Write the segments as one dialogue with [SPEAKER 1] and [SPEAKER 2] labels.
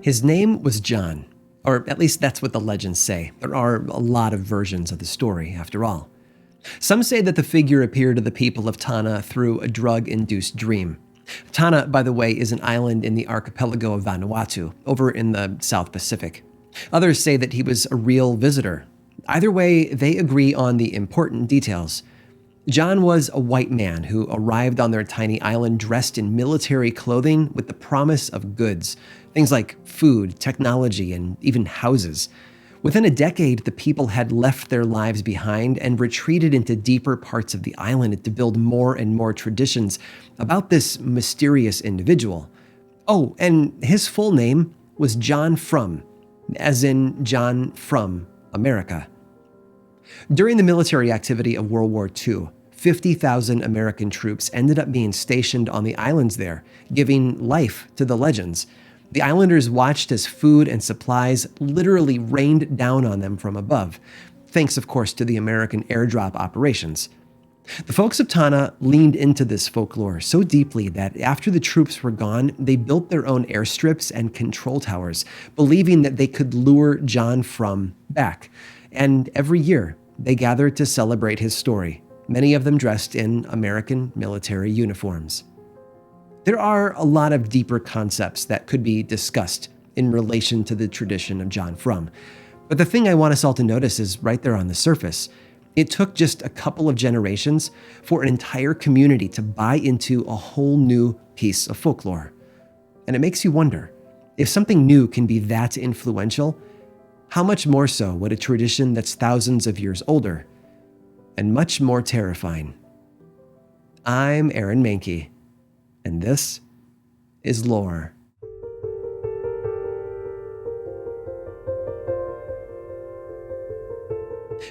[SPEAKER 1] His name was John, or at least that's what the legends say. There are a lot of versions of the story, after all. Some say that the figure appeared to the people of Tana through a drug-induced dream. Tana, by the way, is an island in the archipelago of Vanuatu, over in the South Pacific. Others say that he was a real visitor. Either way, they agree on the important details. John was a white man who arrived on their tiny island dressed in military clothing with the promise of goods, things like food, technology, and even houses. Within a decade, the people had left their lives behind and retreated into deeper parts of the island to build more and more traditions about this mysterious individual. Oh, and his full name was John From, as in John from America. During the military activity of World War II, 50,000 American troops ended up being stationed on the islands there, giving life to the legends. The islanders watched as food and supplies literally rained down on them from above, thanks of course to the American airdrop operations. The folks of Tana leaned into this folklore so deeply that after the troops were gone, they built their own airstrips and control towers, believing that they could lure John From back. And every year, they gathered to celebrate his story, many of them dressed in American military uniforms. There are a lot of deeper concepts that could be discussed in relation to the tradition of John From, but the thing I want us all to notice is right there on the surface. It took just a couple of generations for an entire community to buy into a whole new piece of folklore. And it makes you wonder, if something new can be that influential, how much more so would a tradition that's thousands of years older and much more terrifying? I'm Aaron Mahnke, and this is Lore.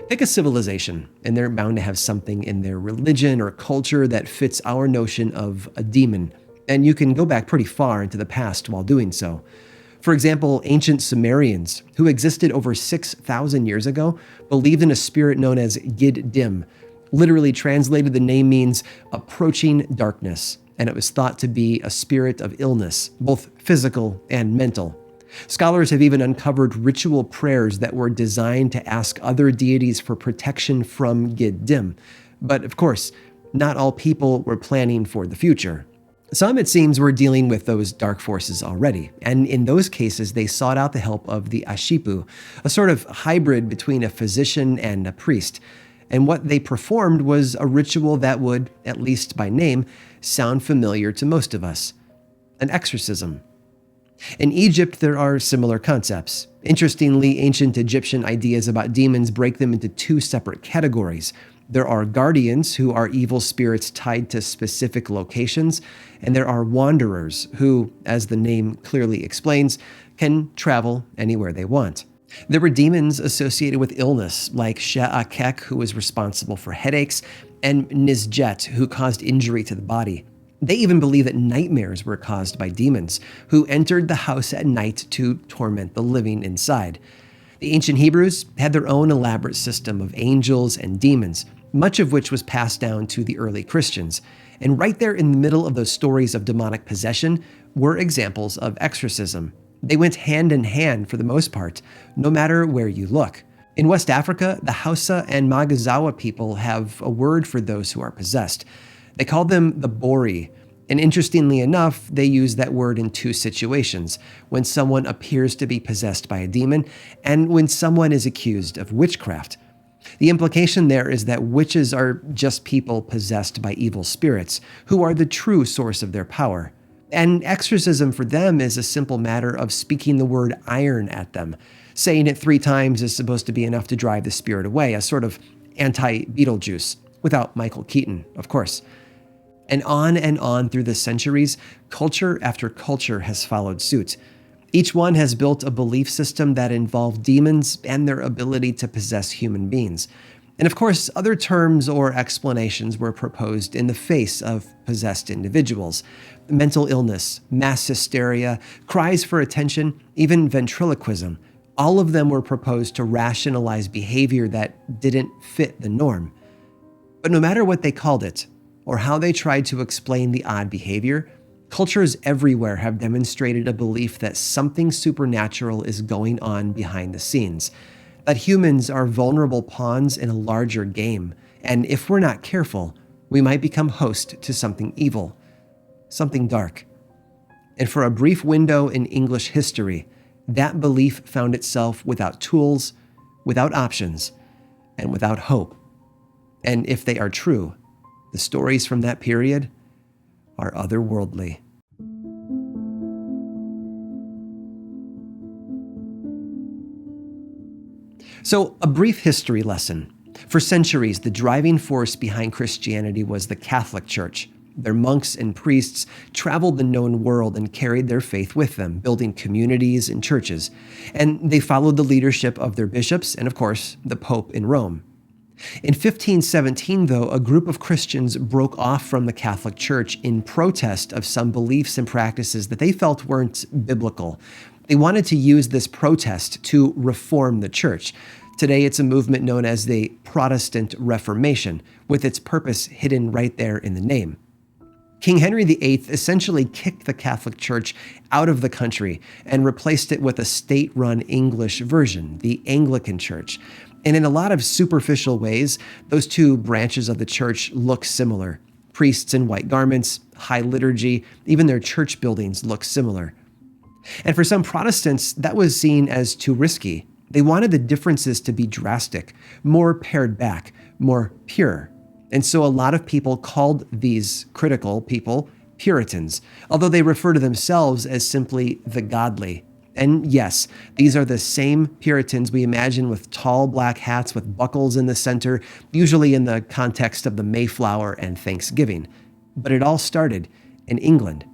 [SPEAKER 1] Pick a civilization, and they're bound to have something in their religion or culture that fits our notion of a demon, and you can go back pretty far into the past while doing so. For example, ancient Sumerians, who existed over 6,000 years ago, believed in a spirit known as Gid Dim. Literally translated, the name means approaching darkness, and it was thought to be a spirit of illness, both physical and mental. Scholars have even uncovered ritual prayers that were designed to ask other deities for protection from Gid Dim. But of course, not all people were planning for the future. Some, it seems, were dealing with those dark forces already, and in those cases, they sought out the help of the Ashipu, a sort of hybrid between a physician and a priest. And what they performed was a ritual that would, at least by name, sound familiar to most of us: an exorcism. In Egypt, there are similar concepts. Interestingly, ancient Egyptian ideas about demons break them into two separate categories. There are guardians, who are evil spirits tied to specific locations, and there are wanderers, who, as the name clearly explains, can travel anywhere they want. There were demons associated with illness, like She'akek, who was responsible for headaches, and Nizjet, who caused injury to the body. They even believe that nightmares were caused by demons, who entered the house at night to torment the living inside. The ancient Hebrews had their own elaborate system of angels and demons, much of which was passed down to the early Christians. And right there in the middle of those stories of demonic possession were examples of exorcism. They went hand in hand for the most part, no matter where you look. In West Africa, the Hausa and Magazawa people have a word for those who are possessed. They call them the Bori, and interestingly enough, they use that word in two situations: when someone appears to be possessed by a demon, and when someone is accused of witchcraft. The implication there is that witches are just people possessed by evil spirits, who are the true source of their power. And exorcism for them is a simple matter of speaking the word iron at them. Saying it 3 times is supposed to be enough to drive the spirit away, a sort of anti-Beetlejuice, without Michael Keaton, of course. And on through the centuries, culture after culture has followed suit. Each one has built a belief system that involved demons and their ability to possess human beings. And of course, other terms or explanations were proposed in the face of possessed individuals. Mental illness, mass hysteria, cries for attention, even ventriloquism. All of them were proposed to rationalize behavior that didn't fit the norm. But no matter what they called it, or how they tried to explain the odd behavior, Cultures everywhere have demonstrated a belief that something supernatural is going on behind the scenes, that humans are vulnerable pawns in a larger game, and if we're not careful, we might become host to something evil, something dark. And for a brief window in English history, that belief found itself without tools, without options, and without hope. And if they are true, the stories from that period are otherworldly. So, a brief history lesson. For centuries, the driving force behind Christianity was the Catholic Church. Their monks and priests traveled the known world and carried their faith with them, building communities and churches. And they followed the leadership of their bishops and, of course, the Pope in Rome. In 1517, though, a group of Christians broke off from the Catholic Church in protest of some beliefs and practices that they felt weren't biblical. They wanted to use this protest to reform the church. Today, it's a movement known as the Protestant Reformation, with its purpose hidden right there in the name. King Henry VIII essentially kicked the Catholic Church out of the country and replaced it with a state-run English version, the Anglican Church. And in a lot of superficial ways, those two branches of the church look similar. Priests in white garments, high liturgy, even their church buildings look similar. And for some Protestants, that was seen as too risky. They wanted the differences to be drastic, more pared back, more pure. And so a lot of people called these critical people Puritans, although they refer to themselves as simply the godly. And yes, these are the same Puritans we imagine with tall black hats with buckles in the center, usually in the context of the Mayflower and Thanksgiving. But it all started in England.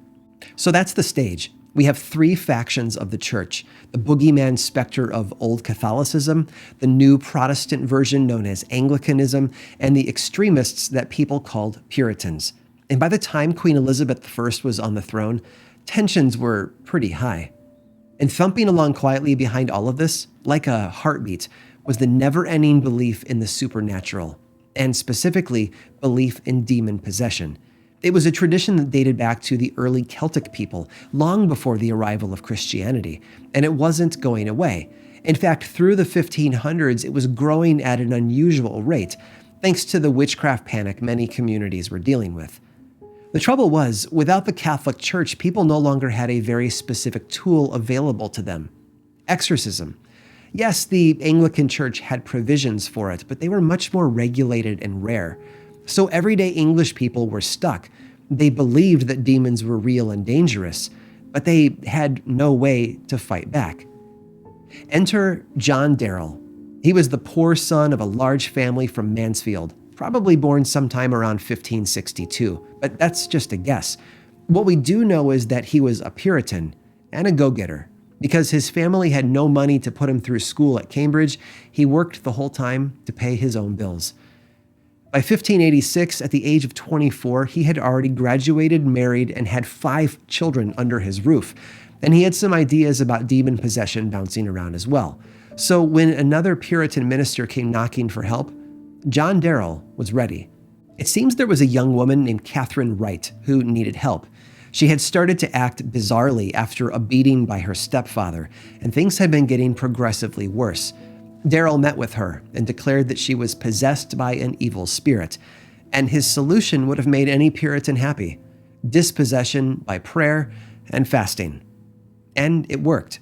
[SPEAKER 1] So that's the stage. We have three factions of the church: the boogeyman specter of Old Catholicism, the new Protestant version known as Anglicanism, and the extremists that people called Puritans. And by the time Queen Elizabeth I was on the throne, tensions were pretty high. And thumping along quietly behind all of this, like a heartbeat, was the never-ending belief in the supernatural, and specifically, belief in demon possession. It was a tradition that dated back to the early Celtic people, long before the arrival of Christianity, and it wasn't going away. In fact, through the 1500s, it was growing at an unusual rate, thanks to the witchcraft panic many communities were dealing with. The trouble was, without the Catholic Church, people no longer had a very specific tool available to them: exorcism. Yes, the Anglican Church had provisions for it, but they were much more regulated and rare. So everyday English people were stuck. They believed that demons were real and dangerous, but they had no way to fight back. Enter John Daryl. He was the poor son of a large family from Mansfield, probably born sometime around 1562, but that's just a guess. What we do know is that he was a Puritan and a go-getter. Because his family had no money to put him through school at Cambridge, he worked the whole time to pay his own bills. By 1586, at the age of 24, he had already graduated, married, and had 5 children under his roof. And he had some ideas about demon possession bouncing around as well. So when another Puritan minister came knocking for help, John Daryl was ready. It seems there was a young woman named Catherine Wright who needed help. She had started to act bizarrely after a beating by her stepfather, and things had been getting progressively worse. Daryl met with her and declared that she was possessed by an evil spirit, and his solution would have made any Puritan happy: dispossession by prayer and fasting. And it worked.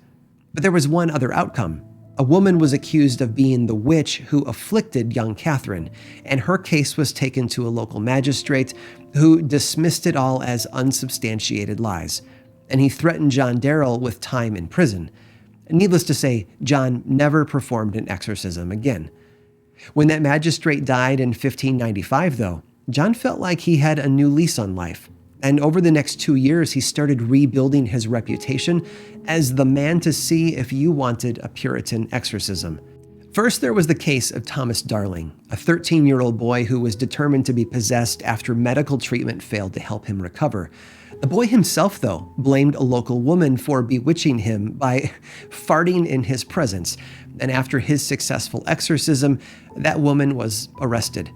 [SPEAKER 1] But there was one other outcome. A woman was accused of being the witch who afflicted young Catherine, and her case was taken to a local magistrate who dismissed it all as unsubstantiated lies, and he threatened John Daryl with time in prison. Needless to say, John never performed an exorcism again. When that magistrate died in 1595, though, John felt like he had a new lease on life. And over the next 2 years, he started rebuilding his reputation as the man to see if you wanted a Puritan exorcism. First, there was the case of Thomas Darling, a 13-year-old boy who was determined to be possessed after medical treatment failed to help him recover. The boy himself, though, blamed a local woman for bewitching him by farting in his presence. And after his successful exorcism, that woman was arrested,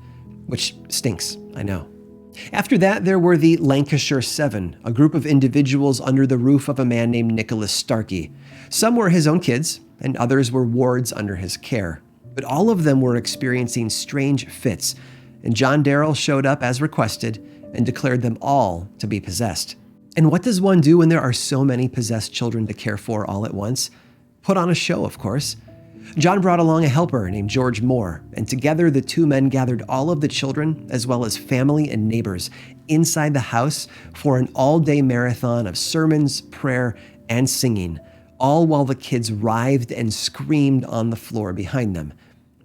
[SPEAKER 1] which stinks, I know. After that, there were the Lancashire Seven, a group of individuals under the roof of a man named Nicholas Starkey. Some were his own kids, and others were wards under his care. But all of them were experiencing strange fits, and John Daryl showed up as requested and declared them all to be possessed. And what does one do when there are so many possessed children to care for all at once? Put on a show, of course. John brought along a helper named George Moore, and together the two men gathered all of the children, as well as family and neighbors, inside the house for an all-day marathon of sermons, prayer, and singing, all while the kids writhed and screamed on the floor behind them.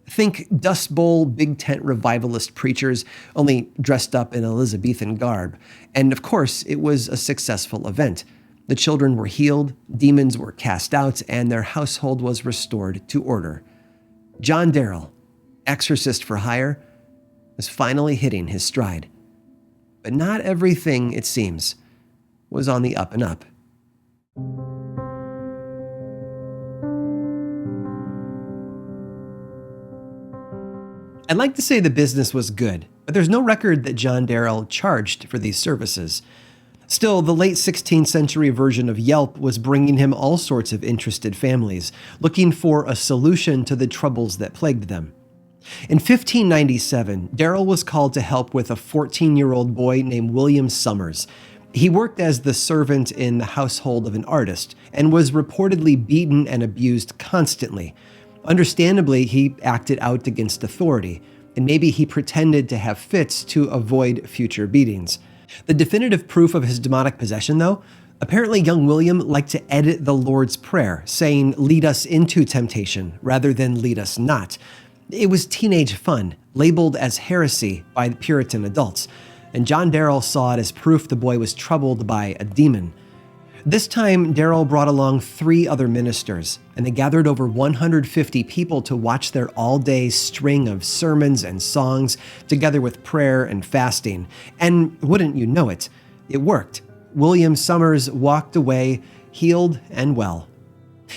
[SPEAKER 1] Think Dust Bowl big tent revivalist preachers, only dressed up in Elizabethan garb. And of course, it was a successful event. The children were healed, demons were cast out, and their household was restored to order. John Daryl, exorcist for hire, was finally hitting his stride. But not everything, it seems, was on the up and up. I'd like to say the business was good, but there's no record that John Daryl charged for these services. Still, the late 16th century version of Yelp was bringing him all sorts of interested families, looking for a solution to the troubles that plagued them. In 1597, Daryl was called to help with a 14-year-old boy named William Summers. He worked as the servant in the household of an artist and was reportedly beaten and abused constantly. Understandably, he acted out against authority, and maybe he pretended to have fits to avoid future beatings. The definitive proof of his demonic possession, though, apparently young William liked to edit the Lord's Prayer, saying, "Lead us into temptation," rather than "lead us not." It was teenage fun, labeled as heresy by Puritan adults, and John Daryl saw it as proof the boy was troubled by a demon. This time, Daryl brought along 3 other ministers, and they gathered over 150 people to watch their all-day string of sermons and songs, together with prayer and fasting. And wouldn't you know it, it worked. William Summers walked away, healed and well.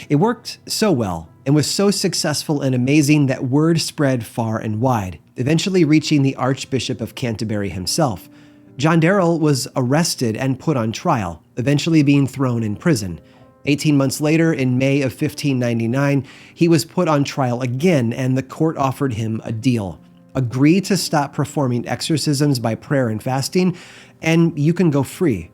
[SPEAKER 1] It worked so well, and was so successful and amazing that word spread far and wide, eventually reaching the Archbishop of Canterbury himself. John Daryl was arrested and put on trial, eventually being thrown in prison. 18 months later, in May of 1599, he was put on trial again, and the court offered him a deal. Agree to stop performing exorcisms by prayer and fasting, and you can go free.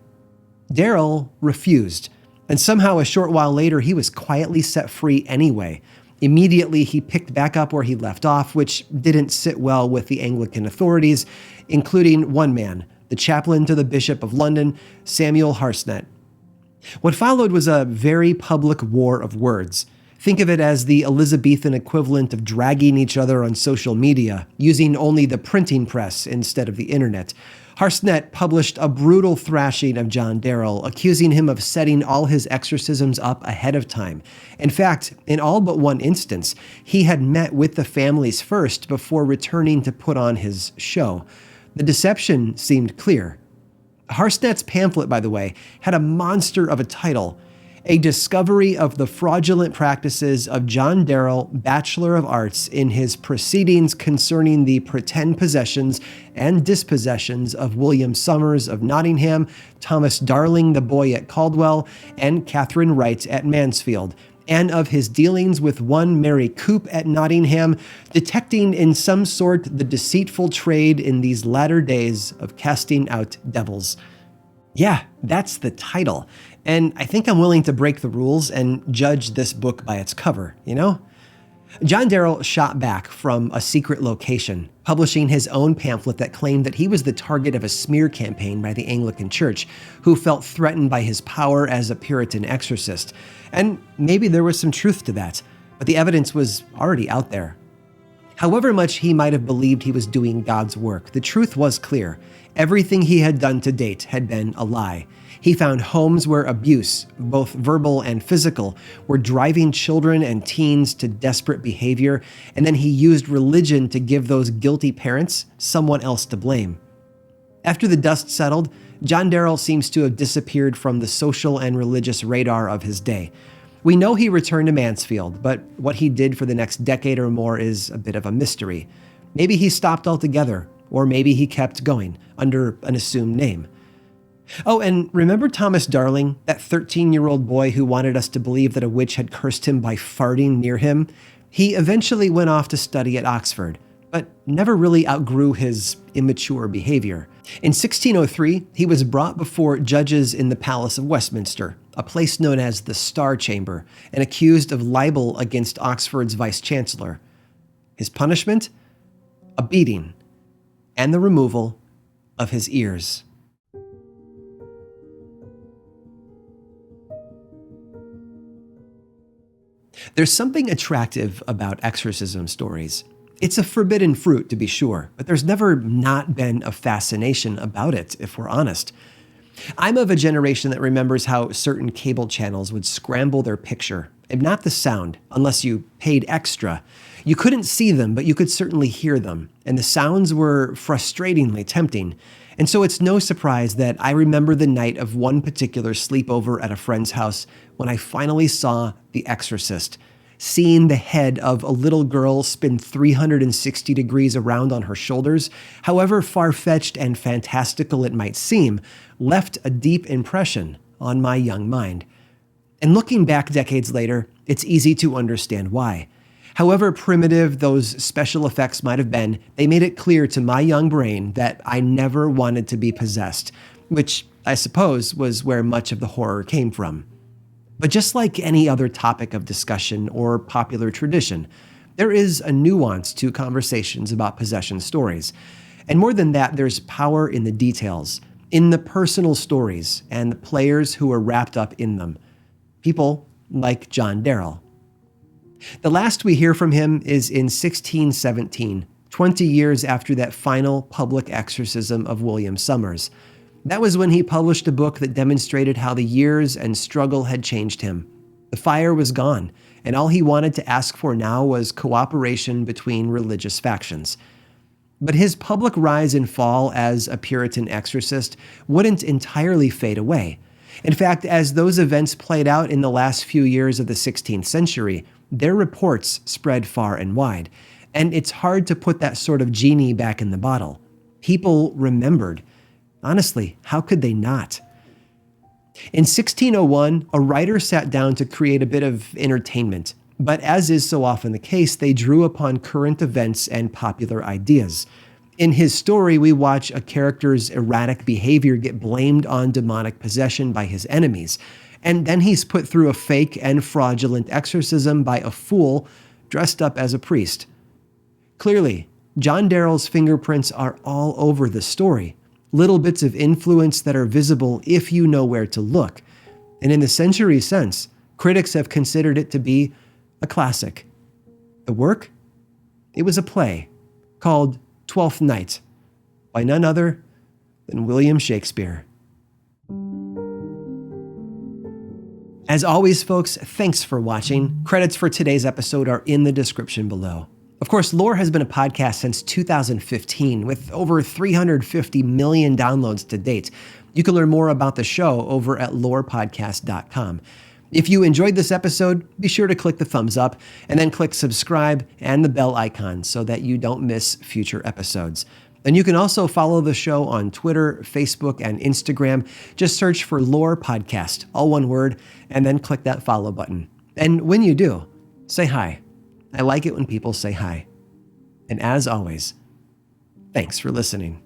[SPEAKER 1] Daryl refused, and somehow a short while later, he was quietly set free anyway. Immediately, he picked back up where he left off, which didn't sit well with the Anglican authorities, including one man, the chaplain to the Bishop of London, Samuel Harsnet. What followed was a very public war of words. Think of it as the Elizabethan equivalent of dragging each other on social media, using only the printing press instead of the internet. Harsnet published a brutal thrashing of John Daryl, accusing him of setting all his exorcisms up ahead of time. In fact, in all but one instance, he had met with the families first before returning to put on his show. The deception seemed clear. Harsnet's pamphlet, by the way, had a monster of a title, A Discovery of the Fraudulent Practices of John Daryl, Bachelor of Arts, in his Proceedings Concerning the Pretend Possessions and Dispossessions of William Summers of Nottingham, Thomas Darling the Boy at Caldwell, and Catherine Wright at Mansfield, and of his dealings with one Mary Coop at Nottingham, detecting in some sort the deceitful trade in these latter days of casting out devils. Yeah, that's the title. And I think I'm willing to break the rules and judge this book by its cover, you know? John Daryl shot back from a secret location, publishing his own pamphlet that claimed that he was the target of a smear campaign by the Anglican Church, who felt threatened by his power as a Puritan exorcist. And maybe there was some truth to that, but the evidence was already out there. However much he might have believed he was doing God's work, the truth was clear. Everything he had done to date had been a lie. He found homes where abuse, both verbal and physical, were driving children and teens to desperate behavior, and then he used religion to give those guilty parents someone else to blame. After the dust settled, John Daryl seems to have disappeared from the social and religious radar of his day. We know he returned to Mansfield, but what he did for the next decade or more is a bit of a mystery. Maybe he stopped altogether, or maybe he kept going under an assumed name. Oh, and remember Thomas Darling, that 13-year-old boy who wanted us to believe that a witch had cursed him by farting near him? He eventually went off to study at Oxford, but never really outgrew his immature behavior. In 1603, he was brought before judges in the Palace of Westminster, a place known as the Star Chamber, and accused of libel against Oxford's vice-chancellor. His punishment? A beating, and the removal of his ears. There's something attractive about exorcism stories. It's a forbidden fruit, to be sure, but there's never not been a fascination about it, if we're honest. I'm of a generation that remembers how certain cable channels would scramble their picture, and not the sound, unless you paid extra. You couldn't see them, but you could certainly hear them, and the sounds were frustratingly tempting. And so it's no surprise that I remember the night of one particular sleepover at a friend's house when I finally saw The Exorcist, seeing the head of a little girl spin 360 degrees around on her shoulders, however far-fetched and fantastical it might seem, left a deep impression on my young mind. And looking back decades later, it's easy to understand why. However primitive those special effects might have been, they made it clear to my young brain that I never wanted to be possessed, which I suppose was where much of the horror came from. But just like any other topic of discussion or popular tradition, there is a nuance to conversations about possession stories. And more than that, there's power in the details, in the personal stories and the players who are wrapped up in them. People like John Daryl. The last we hear from him is in 1617, 20 years after that final public exorcism of William Somers. That was when he published a book that demonstrated how the years and struggle had changed him. The fire was gone, and all he wanted to ask for now was cooperation between religious factions. But his public rise and fall as a Puritan exorcist wouldn't entirely fade away. In fact, as those events played out in the last few years of the 16th century, their reports spread far and wide, and it's hard to put that sort of genie back in the bottle. People remembered. Honestly, how could they not? In 1601, a writer sat down to create a bit of entertainment, but as is so often the case, they drew upon current events and popular ideas. In his story, we watch a character's erratic behavior get blamed on demonic possession by his enemies, and then he's put through a fake and fraudulent exorcism by a fool dressed up as a priest. Clearly, John Daryl's fingerprints are all over the story, little bits of influence that are visible if you know where to look. And in the century since, critics have considered it to be a classic. The work? It was a play called Twelfth Night by none other than William Shakespeare. As always, folks, thanks for watching. Credits for today's episode are in the description below. Of course, Lore has been a podcast since 2015 with over 350 million downloads to date. You can learn more about the show over at lorepodcast.com. If you enjoyed this episode, be sure to click the thumbs up and then click subscribe and the bell icon so that you don't miss future episodes. And you can also follow the show on Twitter, Facebook, and Instagram. Just search for Lore Podcast, all one word, and then click that follow button. And when you do, say hi. I like it when people say hi. And as always, thanks for listening.